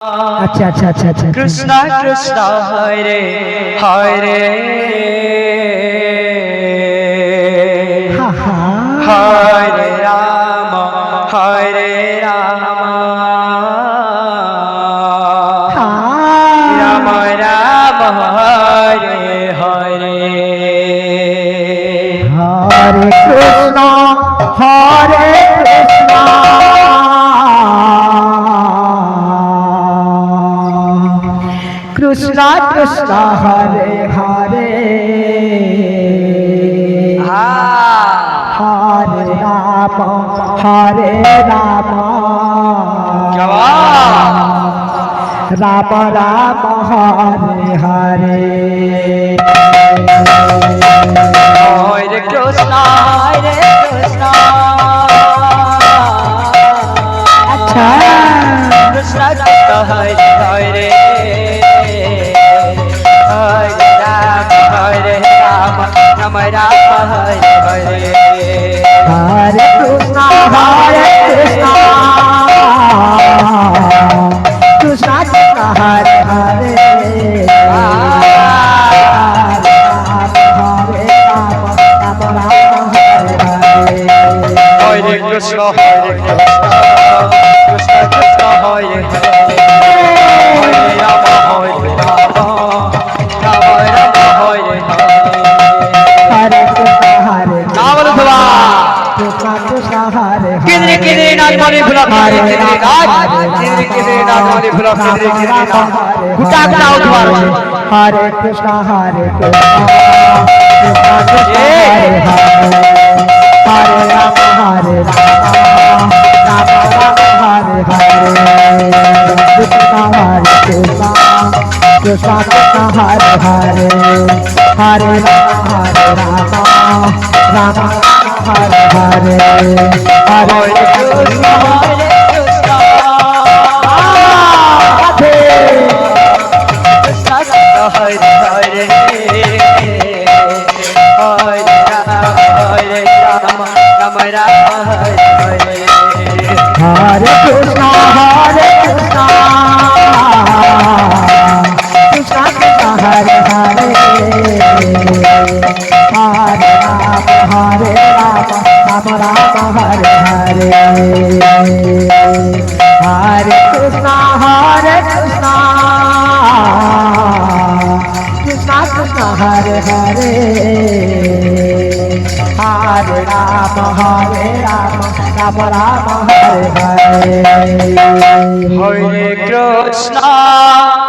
अच्छा अच्छा अच्छा अच्छा कृष्ण कृष्ण हरे हरे हाँ हाँ हरे राम राम राम हरे हरे हरे कृष्णा कृष्णा कृष्णा हरे हरे हरे राम राम राम हरे हरे हरे कृष्णा अच्छा कृष्ण कृष्ण हरे हरे हरे राम राम राम हरे हरे हरे कृष्णा कृष्णा कृष्णा हरे हरे राम राम हरे हरे हरे कृष्ण कृष्ण कृष्ण हरे हरे हरे राम राम राम हरे हरे हरे कृष्णा हरे नाम लुधवा कृष्णा कृष्णा हरे किधरे किधरे नाच मारे भुला किधरे किधरे नाच मारे भुला किधरे किधरे नाच गुटा गुटा उठवार हरे कृष्णा कृष्णा कृष्णा हरे हरे हरे राम राम राम हरे हरे कृष्णा कृष्णा कृष्णा कृष्णा हरे हरे हरे राम राम हरे हरे हरे कृष्णा हरे हरे हरे राम राम राम हरे हरे हरे कृष्णा कृष्णा कृष्णा हरे हरे हरे राम राम हरे हरे हरे कृष्णा कृष्णा कृष्णा हरे हरे हरे राम राम राम हरे हरे हरे कृष्णा